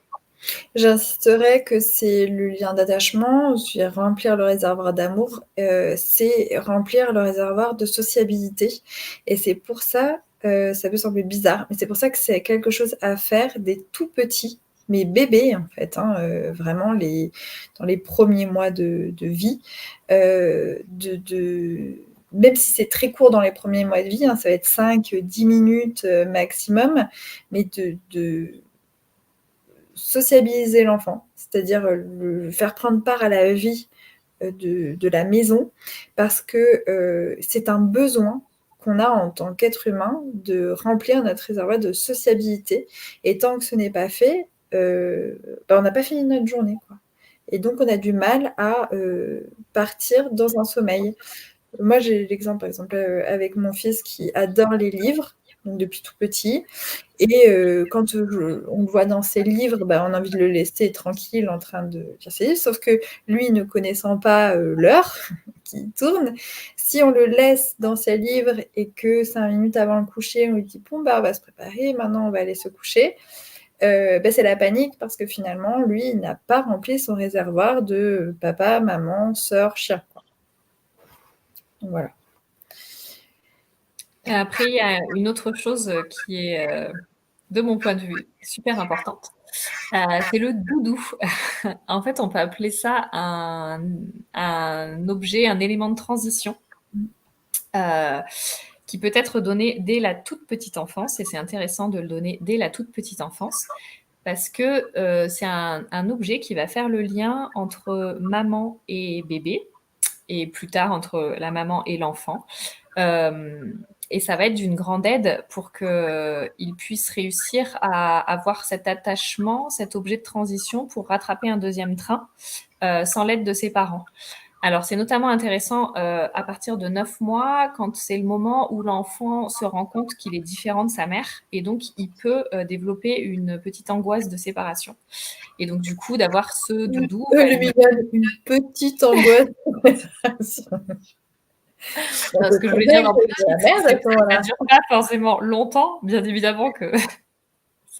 J'insisterai que c'est le lien d'attachement, c'est remplir le réservoir d'amour, c'est remplir le réservoir de sociabilité. Et c'est pour ça, ça peut sembler bizarre, mais c'est pour ça que c'est quelque chose à faire des tout petits, mais bébés en fait, vraiment dans les premiers mois de vie, même si c'est très court dans les premiers mois de vie, ça va être 5-10 minutes maximum, mais de sociabiliser l'enfant, c'est-à-dire le faire prendre part à la vie de la maison, parce que c'est un besoin qu'on a en tant qu'être humain de remplir notre réservoir de sociabilité. Et tant que ce n'est pas fait, on n'a pas fini notre journée, quoi. Et donc, on a du mal à partir dans un sommeil. Moi, j'ai l'exemple, par exemple, avec mon fils qui adore les livres, donc depuis tout petit. Et quand on le voit dans ses livres, on a envie de le laisser tranquille en train de lire ses livres, sauf que lui, ne connaissant pas l'heure qui tourne, si on le laisse dans ses livres et que 5 minutes avant le coucher, on lui dit « Bon, on va se préparer, maintenant on va aller se coucher », c'est la panique parce que finalement, lui, il n'a pas rempli son réservoir de papa, maman, sœur, chien. Donc, voilà. Et après, il y a une autre chose qui est, de mon point de vue, super importante. C'est le doudou. En fait, on peut appeler ça un objet, un élément de transition qui peut être donné dès la toute petite enfance. Et c'est intéressant de le donner dès la toute petite enfance parce que c'est un objet qui va faire le lien entre maman et bébé et plus tard entre la maman et l'enfant. Et ça va être d'une grande aide pour qu'il puisse réussir à avoir cet attachement, cet objet de transition pour rattraper un deuxième train sans l'aide de ses parents. Alors, c'est notamment intéressant à partir de 9 mois, quand c'est le moment où l'enfant se rend compte qu'il est différent de sa mère, et donc il peut développer une petite angoisse de séparation. Et donc, du coup, d'avoir ce doudou... lui donne une petite angoisse. Ce que je voulais dire dans petite, c'est que ça ne dure pas forcément longtemps, bien évidemment que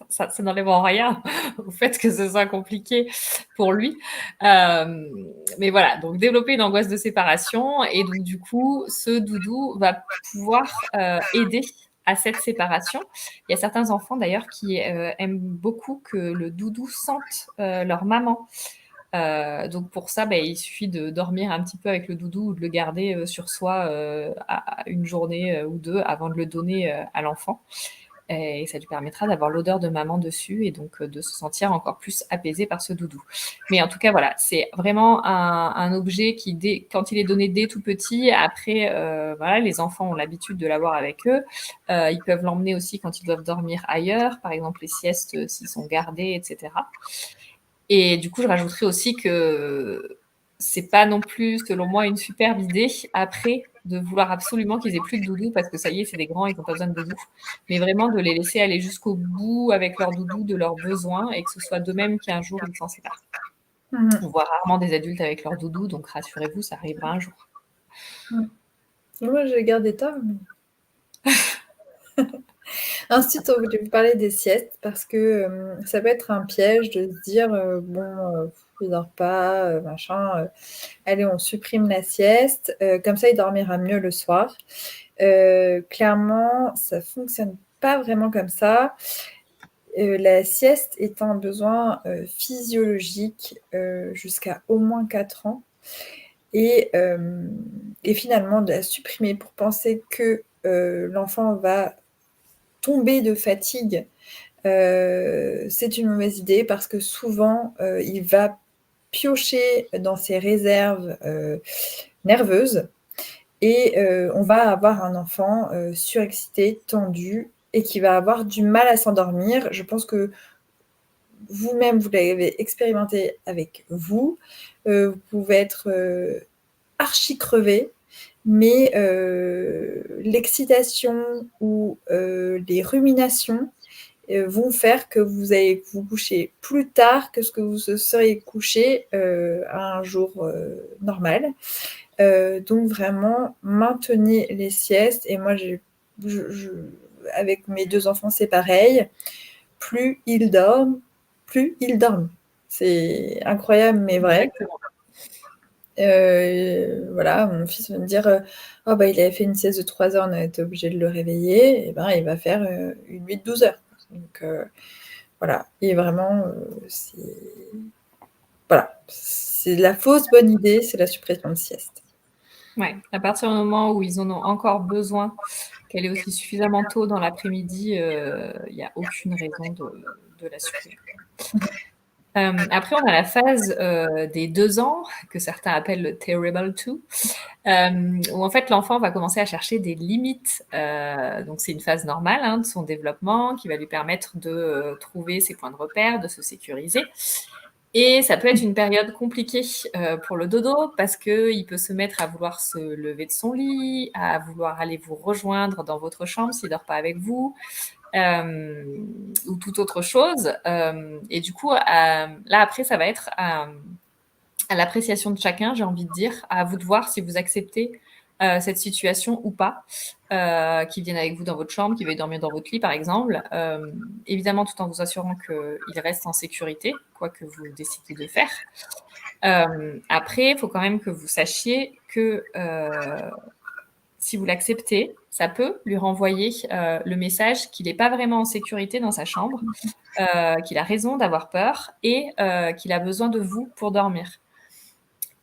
ça n'enlève en rien au fait que ce soit compliqué pour lui. Mais voilà, donc développer une angoisse de séparation et donc du coup, ce doudou va pouvoir aider à cette séparation. Il y a certains enfants d'ailleurs qui aiment beaucoup que le doudou sente leur maman. Donc pour ça, il suffit de dormir un petit peu avec le doudou ou de le garder sur soi à une journée ou deux avant de le donner à l'enfant. Et ça lui permettra d'avoir l'odeur de maman dessus et donc de se sentir encore plus apaisé par ce doudou. Mais en tout cas, voilà, c'est vraiment un objet qui, quand il est donné dès tout petit, après, voilà, les enfants ont l'habitude de l'avoir avec eux. Ils peuvent l'emmener aussi quand ils doivent dormir ailleurs, par exemple les siestes s'ils sont gardés, etc. Et du coup, je rajouterais aussi que c'est pas non plus, selon moi, une superbe idée après de vouloir absolument qu'ils aient plus de doudou parce que ça y est, c'est des grands, ils n'ont pas besoin de doudou. Mais vraiment de les laisser aller jusqu'au bout avec leur doudou, de leurs besoins et que ce soit d'eux-mêmes qu'un jour ils s'en séparent. On voit rarement des adultes avec leur doudou, donc rassurez-vous, ça arrivera un jour. Moi, j'ai gardé tard. Ensuite, on voulait vous parler des siestes parce que ça peut être un piège de se dire il dort pas, machin. Allez, on supprime la sieste. Comme ça, il dormira mieux le soir. Clairement, ça fonctionne pas vraiment comme ça. La sieste est un besoin physiologique jusqu'à au moins 4 ans. Et finalement, de la supprimer pour penser que l'enfant va tomber de fatigue, c'est une mauvaise idée parce que souvent, il va piocher dans ses réserves nerveuses et on va avoir un enfant surexcité, tendu et qui va avoir du mal à s'endormir. Je pense que vous-même, vous l'avez expérimenté avec vous. Vous pouvez être archi crevé, mais l'excitation ou les ruminations vont faire que vous allez vous coucher plus tard que ce que vous seriez couché un jour normal. Donc vraiment, maintenez les siestes. Et moi, avec mes 2 enfants, c'est pareil. Plus ils dorment, plus ils dorment. C'est incroyable, mais vrai. Exactement. Voilà, mon fils va me dire oh, bah, il avait fait une sieste de 3 heures, on a été obligé de le réveiller. Et ben, il va faire une nuit de 12 heures. Donc voilà, et vraiment, voilà, c'est la fausse bonne idée, c'est la suppression de sieste. Ouais, à partir du moment où ils en ont encore besoin, qu'elle est aussi suffisamment tôt dans l'après-midi, il n'y a aucune raison de la supprimer. Après, on a la phase des 2 ans, que certains appellent le Terrible 2, où en fait l'enfant va commencer à chercher des limites. Donc c'est une phase normale hein, de son développement qui va lui permettre de trouver ses points de repère, de se sécuriser. Et ça peut être une période compliquée pour le dodo parce qu'il peut se mettre à vouloir se lever de son lit, à vouloir aller vous rejoindre dans votre chambre s'il ne dort pas avec vous, ou toute autre chose. Et du coup, là après, ça va être à l'appréciation de chacun, j'ai envie de dire, à vous de voir si vous acceptez cette situation ou pas, qui viennent avec vous dans votre chambre, qui veuillent dormir dans votre lit, par exemple. Évidemment, tout en vous assurant qu'il reste en sécurité, quoi que vous décidez de faire. Après, il faut quand même que vous sachiez que si vous l'acceptez, ça peut lui renvoyer le message qu'il n'est pas vraiment en sécurité dans sa chambre, qu'il a raison d'avoir peur et qu'il a besoin de vous pour dormir.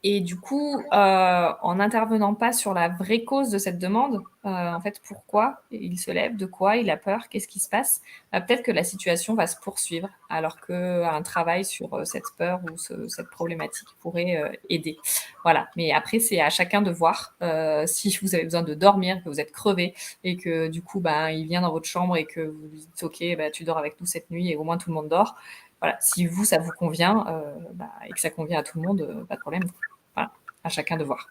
Et du coup, en n'intervenant pas sur la vraie cause de cette demande, en fait, pourquoi il se lève, de quoi il a peur, qu'est-ce qui se passe, peut-être que la situation va se poursuivre, alors qu'un travail sur cette peur ou cette problématique pourrait aider. Voilà. Mais après, c'est à chacun de voir si vous avez besoin de dormir, que vous êtes crevé et que du coup, il vient dans votre chambre et que vous lui dites, OK, tu dors avec nous cette nuit et au moins tout le monde dort. Voilà. Si vous, ça vous convient et que ça convient à tout le monde, pas de problème. Voilà, à chacun de voir.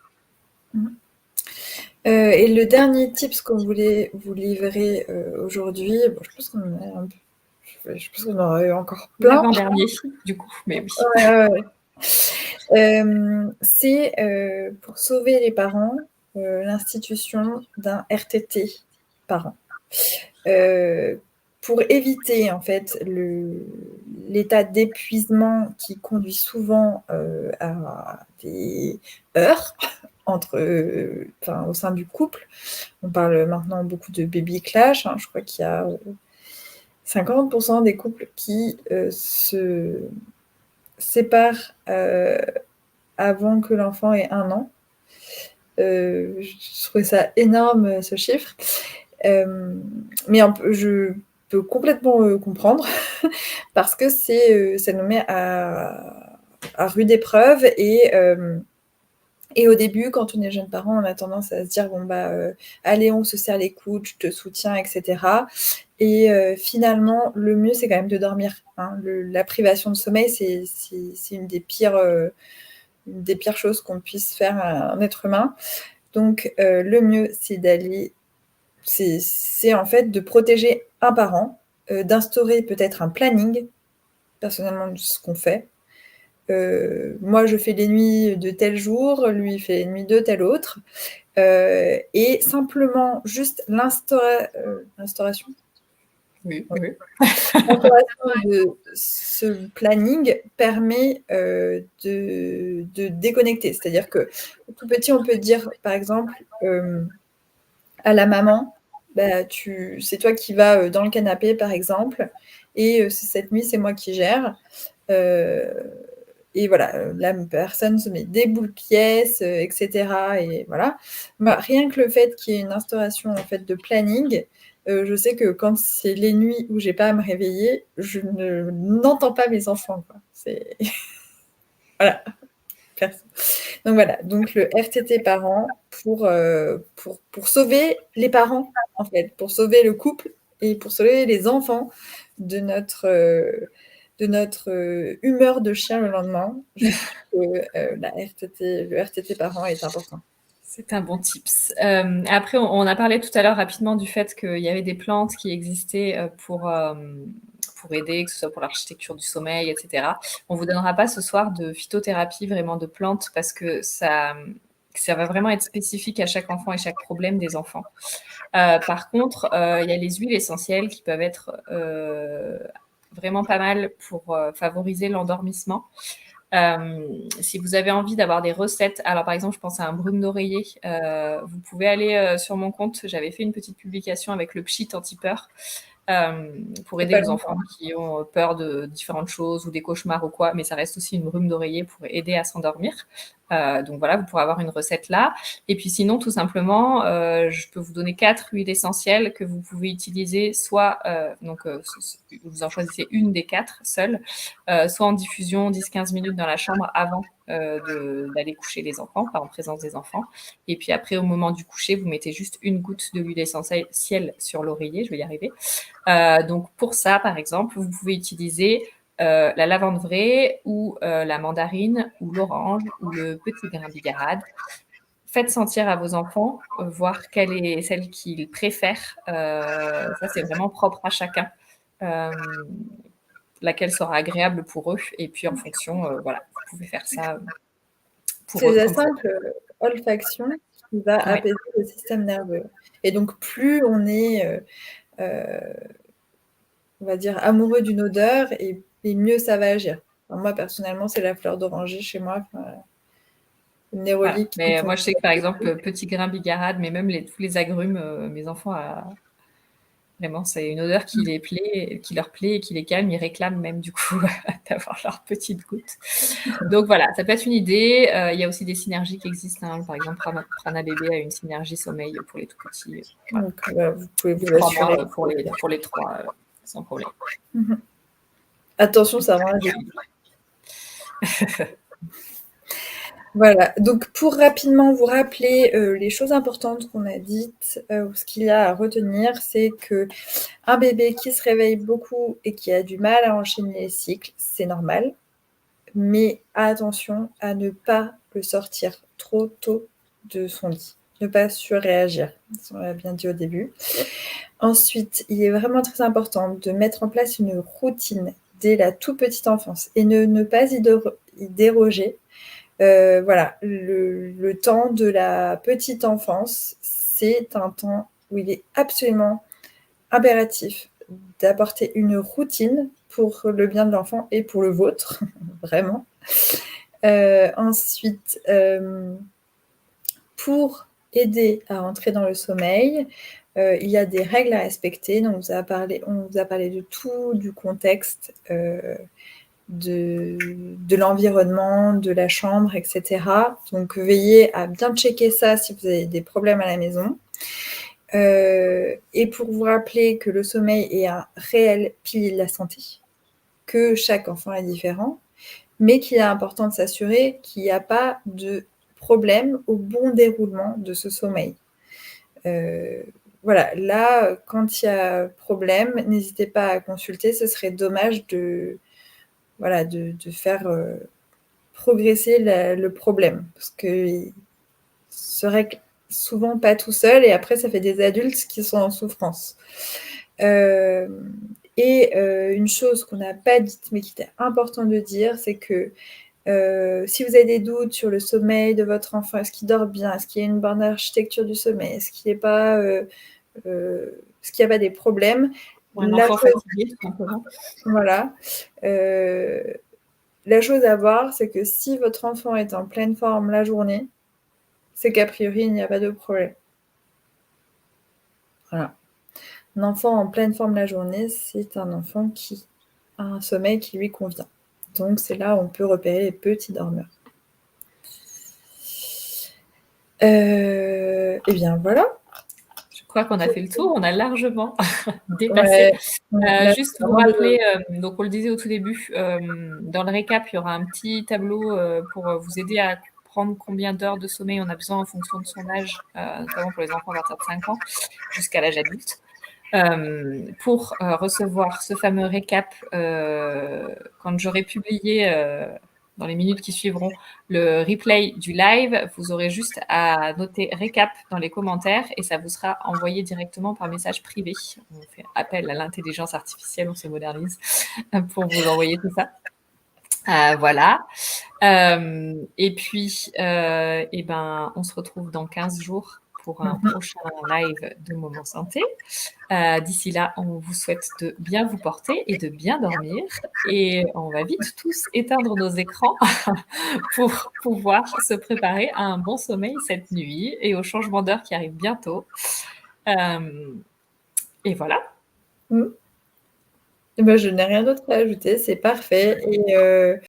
Et le dernier tips qu'on voulait vous livrer aujourd'hui, bon, je pense qu'on en aurait eu encore plein. L'avant-dernier, du coup, mais oui. C'est pour sauver les parents, l'institution d'un RTT par an. Pour éviter en fait l'état d'épuisement qui conduit souvent à des heurts au sein du couple. On parle maintenant beaucoup de baby clash. Je crois qu'il y a 50% des couples qui se séparent avant que l'enfant ait 1 an. Je trouvais ça énorme, ce chiffre. Mais je peux complètement comprendre parce que ça nous met à rude épreuve et au début, quand on est jeune parent, on a tendance à se dire bon allez, on se serre les coudes, je te soutiens, etc. Et finalement, le mieux c'est quand même de dormir. La privation de sommeil, c'est une des pires choses qu'on puisse faire à un être humain. Donc le mieux c'est en fait de protéger un parent, d'instaurer peut-être un planning personnellement de ce qu'on fait. Moi, je fais les nuits de tel jour, lui, il fait les nuits de tel autre. Et simplement, juste l'instauration de ce planning permet de déconnecter. C'est-à-dire que tout petit, on peut dire, par exemple, à la maman, c'est toi qui vas dans le canapé, par exemple, et cette nuit, c'est moi qui gère. Et voilà, la personne se met des boules pièces, etc. Et voilà. Rien que le fait qu'il y ait une instauration en fait de planning, je sais que quand c'est les nuits où j'ai pas à me réveiller, je n'entends pas mes enfants, quoi. C'est voilà. Donc voilà, donc le RTT parent pour sauver les parents, en fait, pour sauver le couple et pour sauver les enfants de notre humeur de chien le lendemain. Je trouve que le RTT parent est important. C'est un bon tips. Après, on a parlé tout à l'heure rapidement du fait qu'il y avait des plantes qui existaient pour aider, que ce soit pour l'architecture du sommeil, etc. On vous donnera pas ce soir de phytothérapie, vraiment de plantes, parce que ça va vraiment être spécifique à chaque enfant et chaque problème des enfants. Par contre, il y a les huiles essentielles qui peuvent être vraiment pas mal pour favoriser l'endormissement. Si vous avez envie d'avoir des recettes, alors par exemple, je pense à un brume d'oreiller, vous pouvez aller sur mon compte. J'avais fait une petite publication avec le pchit anti-peur pour C'est aider pas les longtemps. enfants qui ont peur de différentes choses ou des cauchemars ou quoi, mais ça reste aussi une brume d'oreiller pour aider à s'endormir. Donc voilà, vous pourrez avoir une recette là. Et puis sinon, tout simplement, je peux vous donner 4 huiles essentielles que vous pouvez utiliser, soit vous en choisissez une des 4 seules, soit en diffusion 10-15 minutes dans la chambre avant d'aller coucher les enfants, pas en présence des enfants. Et puis après, au moment du coucher, vous mettez juste une goutte de l'huile essentielle sur l'oreiller, je vais y arriver. Donc pour ça, par exemple, vous pouvez utiliser la lavande vraie ou la mandarine ou l'orange ou le petit grain bigarade. Faites sentir à vos enfants, voir quelle est celle qu'ils préfèrent. Ça, c'est vraiment propre à chacun. Laquelle sera agréable pour eux. Et puis en fonction, voilà, vous pouvez faire ça pour C'est eux la comme ça. simple olfaction qui va Ouais. apaiser le système nerveux. Et donc, plus on est, on va dire, amoureux d'une odeur, et mieux ça va agir. Alors moi, personnellement, c'est la fleur d'oranger chez moi, une Voilà. nérolique qui Mais moi, je sais que par fonctionne. exemple, petit grain bigarade, mais même tous les agrumes, mes enfants, vraiment, c'est une odeur qui leur plaît et qui les calme. Ils réclament même du coup d'avoir leur petite goutte. Donc voilà, ça peut être une idée. Il y a aussi des synergies qui existent, hein. Par exemple, Prana Bébé a une synergie sommeil pour les tout petits. Voilà. Donc, vous pouvez De vous 3 assurer. mois pour les 3, sans problème. Mhm. Attention, ça rend agile. Voilà, donc pour rapidement vous rappeler les choses importantes qu'on a dites, ce qu'il y a à retenir, c'est que un bébé qui se réveille beaucoup et qui a du mal à enchaîner les cycles, c'est normal, mais attention à ne pas le sortir trop tôt de son lit, ne pas surréagir, on l'a bien dit au début. Ensuite, il est vraiment très important de mettre en place une routine dès la toute petite enfance et ne pas y déroger. Voilà, le temps de la petite enfance, c'est un temps où il est absolument impératif d'apporter une routine pour le bien de l'enfant et pour le vôtre, vraiment. Ensuite, pour aider à entrer dans le sommeil, il y a des règles à respecter. Donc on vous a parlé de tout, du contexte, de l'environnement, de la chambre, etc. Donc veillez à bien checker ça si vous avez des problèmes à la maison. Et pour vous rappeler que le sommeil est un réel pilier de la santé, que chaque enfant est différent, mais qu'il est important de s'assurer qu'il n'y a pas de problème au bon déroulement de ce sommeil. Voilà, là, quand il y a problème, n'hésitez pas à consulter. Ce serait dommage de faire progresser le problème, parce qu'il se règle souvent pas tout seul, et après, ça fait des adultes qui sont en souffrance. Une chose qu'on n'a pas dite, mais qui était important de dire, c'est que si vous avez des doutes sur le sommeil de votre enfant, est-ce qu'il dort bien, est-ce qu'il y a une bonne architecture du sommeil, est-ce qu'il n'y a pas, est-ce qu'il y a pas des problèmes, Pour un enfant fatigué, tout simplement. voilà. La chose à voir, c'est que si votre enfant est en pleine forme la journée, c'est qu'a priori, il n'y a pas de problème. Voilà. Un enfant en pleine forme la journée, c'est un enfant qui a un sommeil qui lui convient. Donc, c'est là où on peut repérer les petits dormeurs. Et bien, voilà. Je crois qu'on a fait le tour, on a largement dépassé. Ouais. Juste vous rappeler, donc on le disait au tout début, dans le récap, il y aura un petit tableau pour vous aider à comprendre combien d'heures de sommeil on a besoin en fonction de son âge, notamment pour les enfants à partir de 5 ans jusqu'à l'âge adulte. Pour recevoir ce fameux récap, quand j'aurai publié dans les minutes qui suivront le replay du live, vous aurez juste à noter récap dans les commentaires et ça vous sera envoyé directement par message privé. On fait appel à l'intelligence artificielle, on se modernise pour vous envoyer tout ça. Voilà. Et puis, on se retrouve dans 15 jours pour un prochain live de Moment Santé. D'ici là, on vous souhaite de bien vous porter et de bien dormir. Et on va vite tous éteindre nos écrans pour pouvoir se préparer à un bon sommeil cette nuit et au changement d'heure qui arrive bientôt. Et voilà. Je n'ai rien d'autre à ajouter, c'est parfait. Et